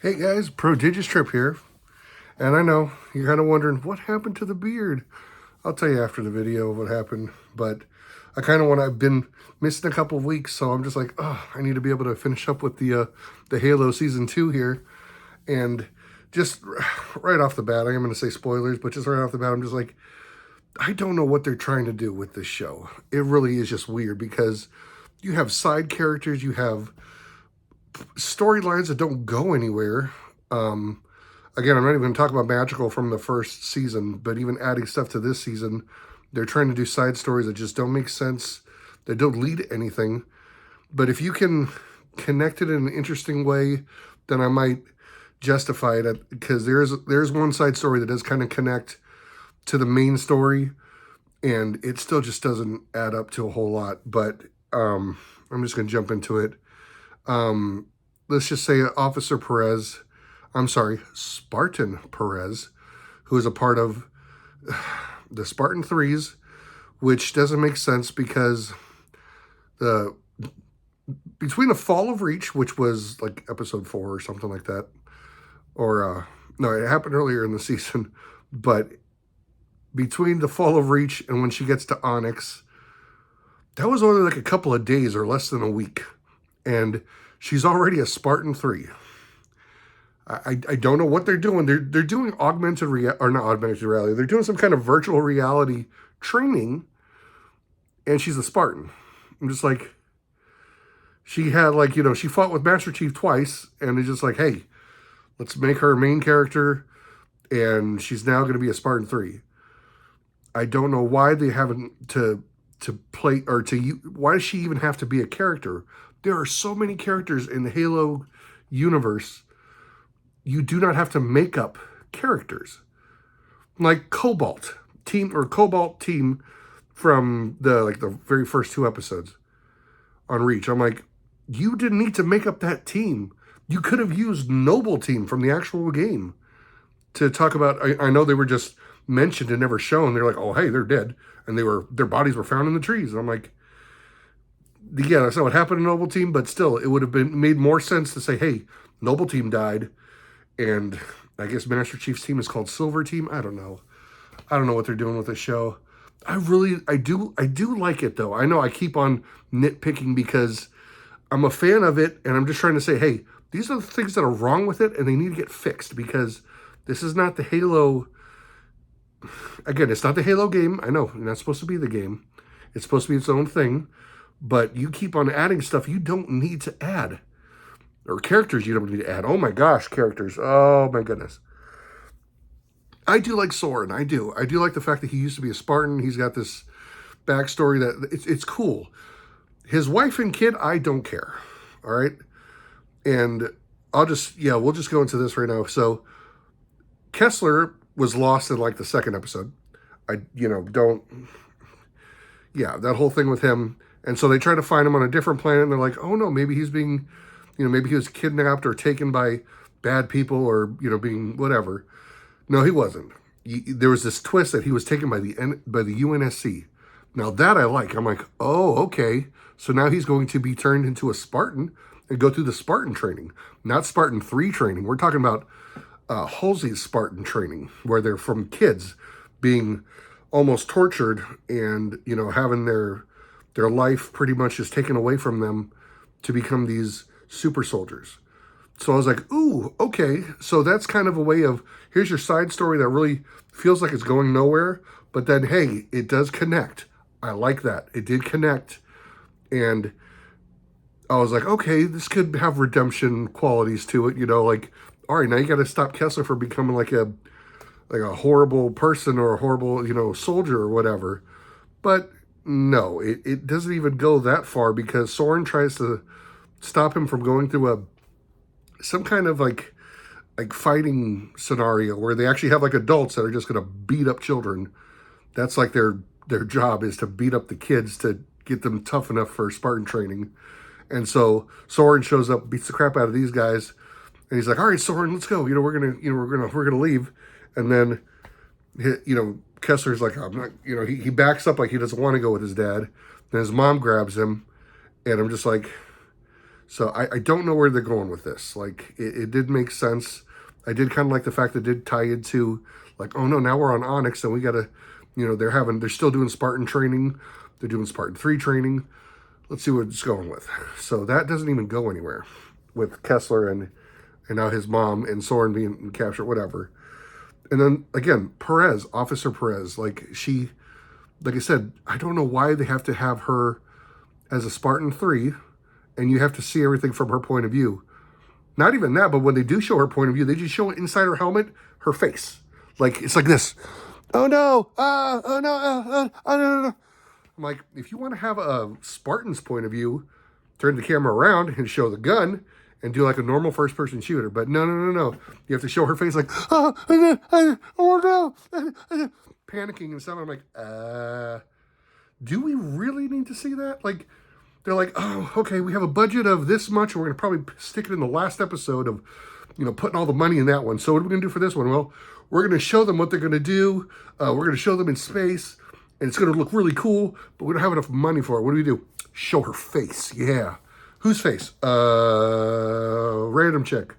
Hey guys, ProdigiousTrip here. And I know you're kind of wondering what happened to the beard. I'll tell you after the video what happened, but I've been missing a couple of weeks, so I'm just like, oh, I need to be able to finish up with the Halo Season 2 here. And just right off the bat, I am going to say spoilers, but just right off the bat, I'm just like, I don't know what they're trying to do with this show. It really is just weird because you have side characters, you have storylines that don't go anywhere. Again, I'm not even going to talk about Magical from the first season, but even adding stuff to this season, they're trying to do side stories that just don't make sense, that don't lead to anything. But if you can connect it in an interesting way, then I might justify it, because there's one side story that does kind of connect to the main story, and it still just doesn't add up to a whole lot. But I'm just going to jump into it. Let's just say Officer Perez, I'm sorry, Spartan Perez, who is a part of the Spartan Threes, which doesn't make sense because the between the Fall of Reach, which was like episode 4 or something like that, or no, it happened earlier in the season, but between the Fall of Reach and when she gets to Onyx, that was only like a couple of days or less than a week, and she's already a Spartan 3. I don't know what they're doing. They're doing augmented reality, or not augmented reality. They're doing some kind of virtual reality training, and she's a Spartan. I'm just like, she had like, she fought with Master Chief twice, and it's just like, hey, let's make her a main character, and she's now going to be a Spartan 3. I don't know why they haven't to play, or why does she even have to be a character? There are so many characters in the Halo universe. You do not have to make up characters. Like Cobalt team from the very first 2 episodes on Reach. I'm like, you didn't need to make up that team. You could have used Noble Team from the actual game to talk about. I know they were just mentioned and never shown. They're like, oh hey, they're dead, and their bodies were found in the trees. And I'm like, yeah, that's not what happened in Noble Team, but still, it would have been made more sense to say, hey, Noble Team died, and I guess Master Chief's team is called Silver Team. I don't know. I don't know what they're doing with this show. I do like it though. I know I keep on nitpicking because I'm a fan of it, and I'm just trying to say, hey, these are the things that are wrong with it, and they need to get fixed, because this is not the Halo. Again, it's not the Halo game. I know, you're not supposed to be the game. It's supposed to be its own thing, but you keep on adding stuff you don't need to add. Or characters you don't need to add. Oh my gosh, characters. Oh my goodness. I do like Soren. I do like the fact that he used to be a Spartan. He's got this backstory that it's cool. His wife and kid, I don't care. All right. And we'll just go into this right now. So Kessler was lost in like the second episode. That whole thing with him. And so they try to find him on a different planet, and they're like, oh no, maybe he's being, maybe he was kidnapped or taken by bad people, or, being whatever. No, he wasn't. There was this twist that he was taken by the UNSC. Now that I like. I'm like, oh, okay. So now he's going to be turned into a Spartan and go through the Spartan training, not Spartan 3 training. We're talking about Halsey's Spartan training, where they're from kids being almost tortured and, having their life pretty much just taken away from them to become these super soldiers. So I was like, ooh, okay. So that's kind of a way of, here's your side story that really feels like it's going nowhere, but then, hey, it does connect. I like that. It did connect. And I was like, okay, this could have redemption qualities to it. Like, all right, now you got to stop Kessler from becoming like a horrible person or a horrible, soldier or whatever. But no, it doesn't even go that far, because Soren tries to stop him from going through some kind of like fighting scenario where they actually have like adults that are just going to beat up children. That's like their job, is to beat up the kids to get them tough enough for Spartan training. And so Soren shows up, beats the crap out of these guys, and he's like, all right, Soren, let's go. We're gonna leave. And then, Kessler's like, I'm not, he backs up like he doesn't want to go with his dad. Then his mom grabs him, and I'm just like, So I don't know where they're going with this. Like, it did make sense. I did kind of like the fact that it did tie into, like, oh no, now we're on Onyx and we got to, they're still doing Spartan training. They're doing Spartan 3 training. Let's see what it's going with. So that doesn't even go anywhere with Kessler and now his mom and Soren being captured, whatever. And then, again, Perez, Officer Perez, like I said, I don't know why they have to have her as a Spartan 3, and you have to see everything from her point of view. Not even that, but when they do show her point of view, they just show inside her helmet, her face. Like, it's like this. Oh no, oh no, no. I'm like, if you want to have a Spartan's point of view, turn the camera around and show the gun and do like a normal first-person shooter. But no. You have to show her face like, oh no, panicking and stuff. I'm like, do we really need to see that? Like, they're like, oh, okay, we have a budget of this much, and we're going to probably stick it in the last episode of, putting all the money in that one. So what are we going to do for this one? Well, we're going to show them what they're going to do. We're going to show them in space, and it's going to look really cool, but we don't have enough money for it. What do? Show her face. Yeah. Whose face? Random chick. I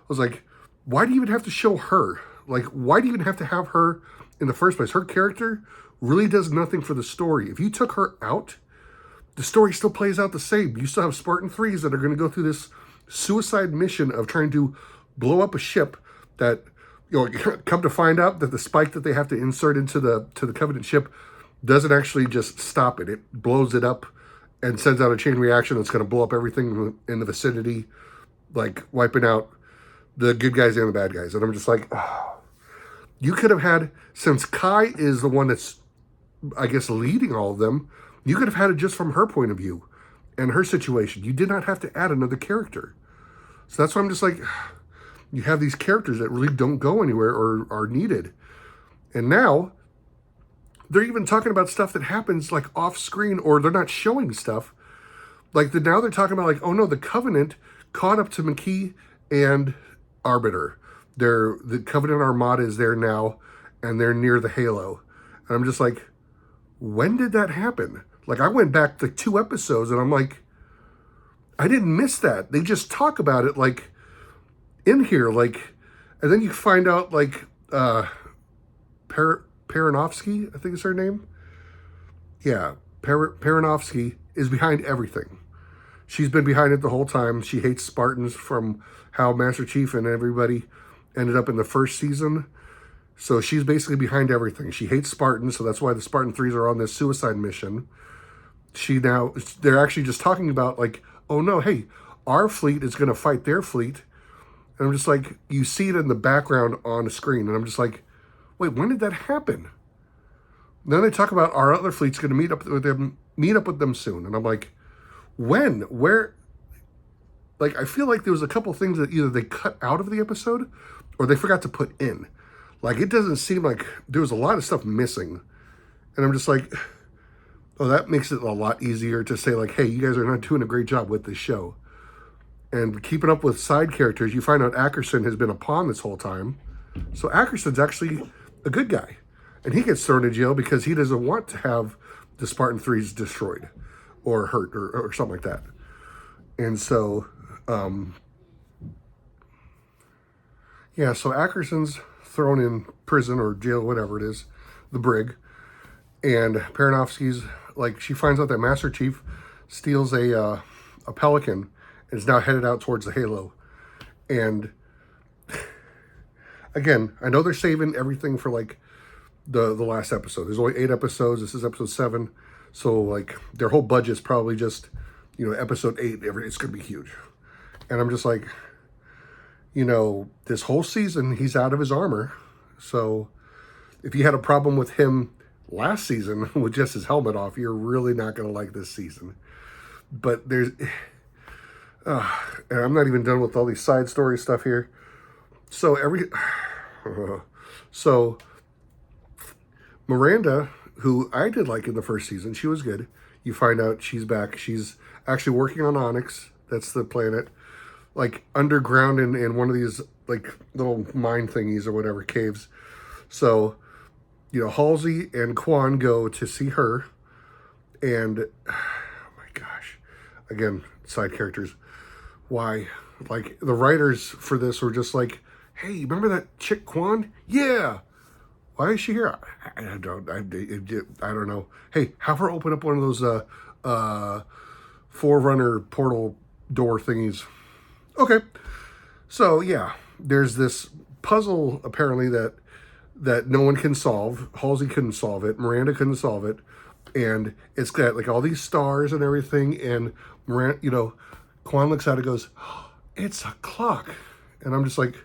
was like, why do you even have to show her? Like, why do you even have to have her in the first place? Her character really does nothing for the story. If you took her out, the story still plays out the same. You still have Spartan 3s that are going to go through this suicide mission of trying to blow up a ship that, come to find out that the spike that they have to insert into the Covenant ship doesn't actually just stop it. It blows it up and sends out a chain reaction that's going to blow up everything in the vicinity, like wiping out the good guys and the bad guys. And I'm just like, oh. You could have had, since Kai is the one that's, I guess, leading all of them, you could have had it just from her point of view and her situation. You did not have to add another character. So that's why I'm just like, you have these characters that really don't go anywhere or are needed. And now they're even talking about stuff that happens like off screen, or they're not showing stuff. Like now they're talking about like, oh no, the Covenant caught up to McKee and Arbiter. The Covenant Armada is there now, and they're near the Halo. And I'm just like, when did that happen? Like, I went back to 2 episodes, and I'm like, I didn't miss that. They just talk about it, like, in here, like, and then you find out, like, Paranovsky, I think is her name. Yeah, Paranovsky is behind everything. She's been behind it the whole time. She hates Spartans from how Master Chief and everybody ended up in the first season. So she's basically behind everything. She hates Spartans, so that's why the Spartan 3s are on this suicide mission. They're actually just talking about like, oh no, hey, our fleet is going to fight their fleet. And I'm just like, you see it in the background on the screen. And I'm just like, wait, when did that happen? And then they talk about our other fleet's going to meet up with them soon. And I'm like, when? Where? Like, I feel like there was a couple things that either they cut out of the episode or they forgot to put in. Like, it doesn't seem like there was a lot of stuff missing. And I'm just like, oh, that makes it a lot easier to say, like, hey, you guys are not doing a great job with this show. And keeping up with side characters, you find out Ackerson has been a pawn this whole time. So Ackerson's actually a good guy. And he gets thrown in jail because he doesn't want to have the Spartan 3s destroyed or hurt or something like that. And so, so Ackerson's thrown in prison or jail, whatever it is, the brig. And Paranovsky's, like, she finds out that Master Chief steals a Pelican and is now headed out towards the Halo. And again, I know they're saving everything for, like, the last episode. There's only 8 episodes. This is episode 7. So, like, their whole budget's probably just, episode 8. It's going to be huge. And I'm just like, this whole season, he's out of his armor. So if you had a problem with him last season with just his helmet off, you're really not going to like this season. But and I'm not even done with all these side story stuff here. So Miranda, who I did like in the first season, she was good. You find out she's back. She's actually working on Onyx. That's the planet. Like underground in one of these like little mine thingies or whatever, caves. So, Halsey and Quan go to see her. And, oh my gosh. Again, side characters. why, like, the writers for this were just like, hey, remember that chick Quan? Yeah. Why is she here? I don't know. Hey, have her open up one of those Forerunner portal door thingies. Okay. So yeah, there's this puzzle apparently that no one can solve. Halsey couldn't solve it. Miranda couldn't solve it, and it's got like all these stars and everything. And Miranda, Quan looks at it and goes, oh, "It's a clock," and I'm just like,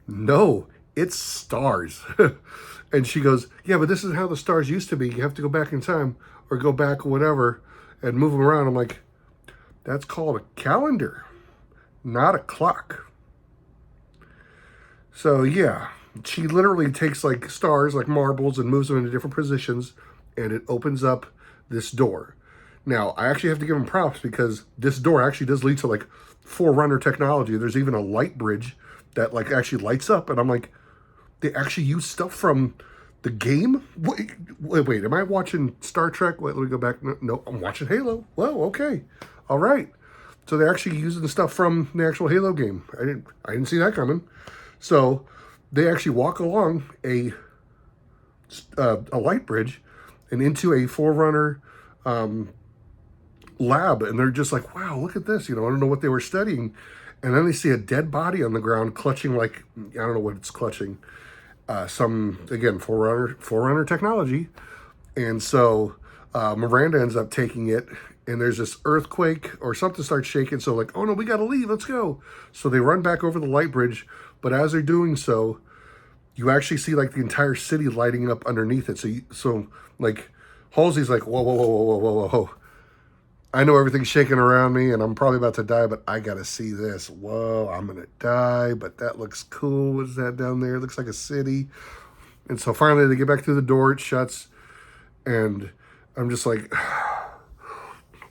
"No, it's stars." And she goes, "Yeah, but this is how the stars used to be. You have to go back in time or go back or whatever and move them around." I'm like, "That's called a calendar, not a clock." So yeah, she literally takes like stars, like marbles, and moves them into different positions, and it opens up this door. Now, I actually have to give them props because this door actually does lead to like Forerunner technology. There's even a light bridge that like actually lights up, and I'm like, they actually use stuff from the game? Wait, am I watching Star Trek? Wait, let me go back. No, I'm watching Halo. Well, okay. All right. So they're actually using the stuff from the actual Halo game. I didn't see that coming. So they actually walk along a light bridge and into a Forerunner lab, and they're just like, wow, look at this. I don't know what they were studying. And then they see a dead body on the ground clutching, like, I don't know what it's clutching. Some, again, Forerunner technology. And so Miranda ends up taking it, and there's this earthquake or something starts shaking. So like, oh no, we got to leave. Let's go. So they run back over the light bridge. But as they're doing so, you actually see like the entire city lighting up underneath it. So like Halsey's like, whoa, whoa, whoa, whoa, whoa, whoa, whoa. I know everything's shaking around me and I'm probably about to die, but I got to see this. Whoa, I'm going to die, but that looks cool. What's that down there? It looks like a city. And so finally they get back through the door, it shuts, and I'm just like,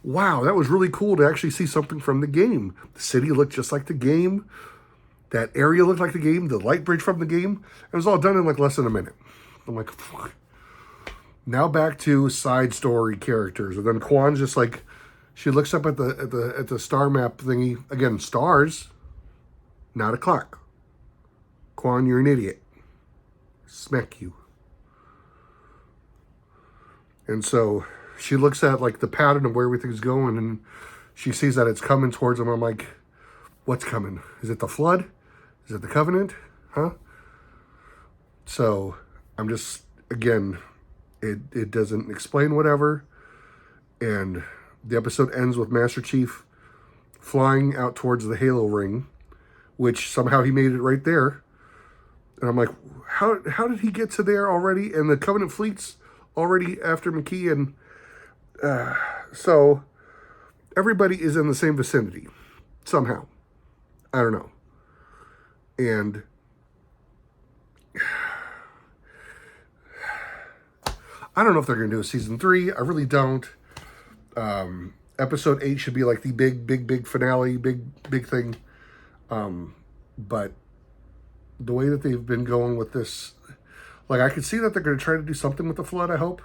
wow, that was really cool to actually see something from the game. The city looked just like the game. That area looked like the game, the light bridge from the game. It was all done in like less than a minute. I'm like, fuck. Now back to side story characters. And then Quan's just like, she looks up at the star map thingy. Again, stars, not a clock. Quan, you're an idiot. Smack you. And so she looks at like the pattern of where everything's going, and she sees that it's coming towards them. I'm like, what's coming? Is it the flood? Is it the covenant? Huh? So I'm just, again, it doesn't explain whatever. And the episode ends with Master Chief flying out towards the Halo ring, which somehow he made it right there. And I'm like, how did he get to there already? And the Covenant fleet's already after McKee. And so everybody is in the same vicinity somehow. I don't know. And I don't know if they're going to do a season 3. I really don't. Episode 8 should be like the big finale, big thing. But the way that they've been going with this, like, I could see that they're going to try to do something with the flood, I hope,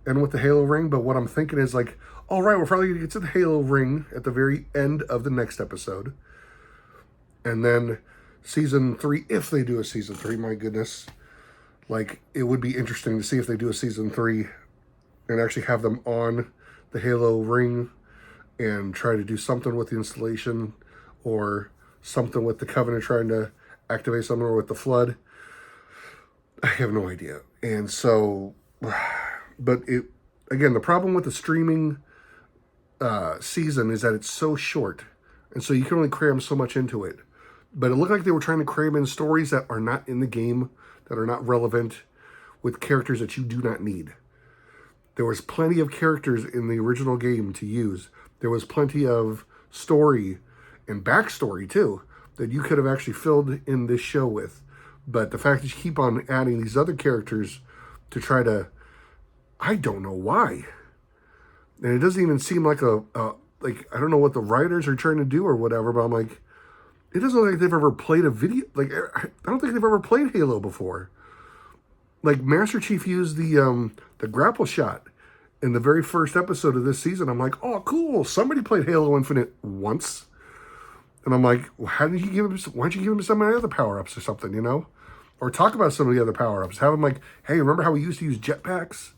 and with the Halo ring. But what I'm thinking is like, all right, we're probably going to get to the Halo ring at the very end of the next episode. And then season 3, if they do a season 3, my goodness, like, it would be interesting to see if they do a season 3 and actually have them on the Halo ring and try to do something with the installation or something with the Covenant trying to activate something, or with the flood. I have no idea. And so, but it, again, the problem with the streaming season is that it's so short. And so you can only cram so much into it. But it looked like they were trying to cram in stories that are not in the game, that are not relevant, with characters that you do not need. There was plenty of characters in the original game to use. There was plenty of story and backstory, too, that you could have actually filled in this show with. But the fact that you keep on adding these other characters to try to, I don't know why. And it doesn't even seem like like, I don't know what the writers are trying to do or whatever, but I'm like, it doesn't look like they've ever played a video. Like, I don't think they've ever played Halo before. Like, Master Chief used the grapple shot in the very first episode of this season. I'm like, oh, cool. Somebody played Halo Infinite once. And I'm like, well, how did you give him? Why don't you give him some of the other power-ups or something, you know? Or talk about some of the other power-ups. Have them like, hey, remember how we used to use jetpacks?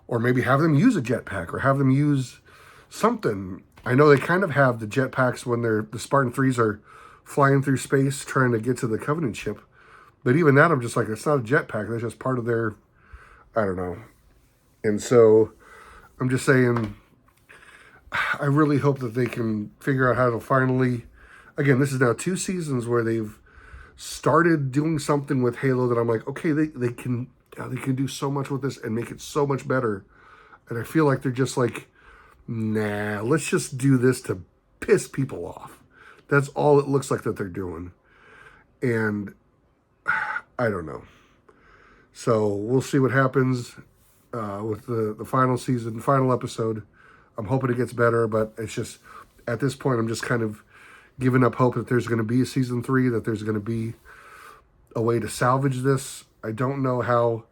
Or maybe have them use a jetpack, or have them use something. I know they kind of have the jetpacks when the Spartan 3s are flying through space trying to get to the Covenant ship. But even that, I'm just like, it's not a jetpack. That's just part of their, I don't know. And so I'm just saying, I really hope that they can figure out how to finally, again, this is now 2 seasons where they've started doing something with Halo that I'm like, okay, they can do so much with this and make it so much better. And I feel like they're just like, nah, let's just do this to piss people off. That's all it looks like that they're doing. And I don't know. So we'll see what happens with the final season, final episode. I'm hoping it gets better, but it's just, at this point, I'm just kind of giving up hope that there's going to be a season 3, that there's going to be a way to salvage this. I don't know how.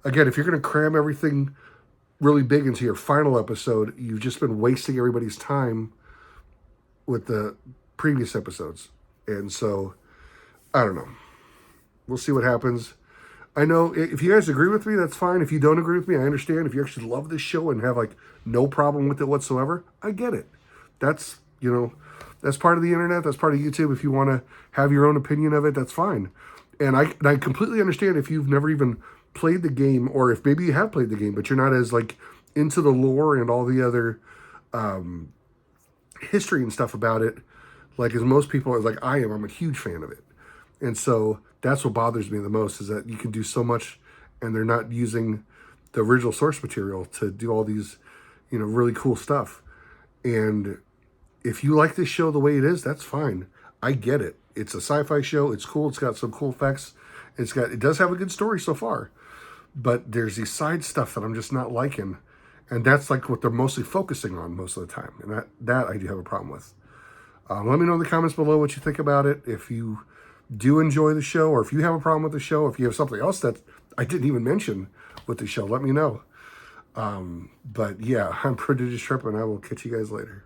Again, if you're going to cram everything really big into your final episode, you've just been wasting everybody's time with the previous episodes. And so, I don't know. We'll see what happens. I know if you guys agree with me, that's fine. If you don't agree with me, I understand. If you actually love this show and have like no problem with it whatsoever, I get it. That's, you know, that's part of the internet. That's part of YouTube. If you want to have your own opinion of it, that's fine. And I completely understand if you've never even played the game, or if maybe you have played the game, but you're not as like into the lore and all the other history and stuff about it, like as most people, like I am. I'm a huge fan of it. And so that's what bothers me the most, is that you can do so much and they're not using the original source material to do all these, you know, really cool stuff. And if you like this show the way it is, that's fine. I get it. It's a sci-fi show. It's cool. It's got some cool effects. It does have a good story so far, but there's these side stuff that I'm just not liking. And that's like what they're mostly focusing on most of the time. And that I do have a problem with. Let me know in the comments below what you think about it. If you do enjoy the show, or if you have a problem with the show, if you have something else that I didn't even mention with the show, let me know. But yeah, I'm ProdigiousTrip, and I will catch you guys later.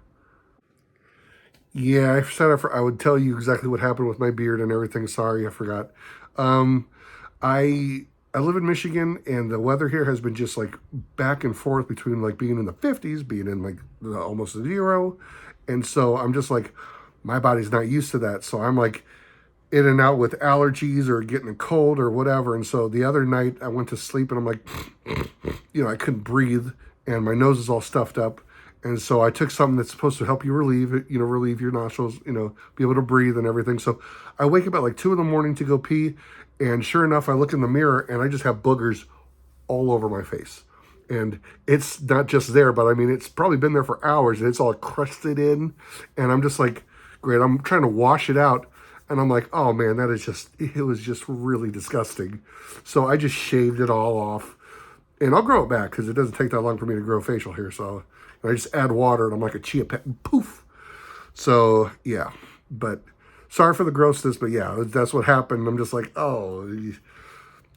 Yeah, I said I would tell you exactly what happened with my beard and everything. Sorry, I forgot. I live in Michigan, and the weather here has been just like back and forth between like being in the 50s, being in like almost 0. And so I'm just like, my body's not used to that. So I'm like in and out with allergies or getting a cold or whatever. And so the other night I went to sleep and I'm like, you know, I couldn't breathe and my nose is all stuffed up. And so I took something that's supposed to help you relieve it, you know, relieve your nostrils, you know, be able to breathe and everything. So I wake up at like 2 a.m. to go pee. And sure enough, I look in the mirror and I just have boogers all over my face. And it's not just there, but I mean, it's probably been there for hours and it's all crusted in. And I'm just like, great, I'm trying to wash it out. And I'm like, oh man, it was just really disgusting. So I just shaved it all off. And I'll grow it back because it doesn't take that long for me to grow facial hair. So I just add water and I'm like a chia pet, and poof. So yeah, but sorry for the grossness, but yeah, that's what happened. I'm just like, oh,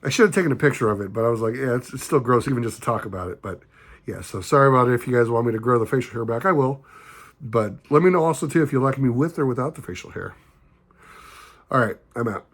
I should have taken a picture of it, but I was like, yeah, it's still gross even just to talk about it. But yeah, so sorry about it. If you guys want me to grow the facial hair back, I will. But let me know also too if you like me with or without the facial hair. All right, I'm out.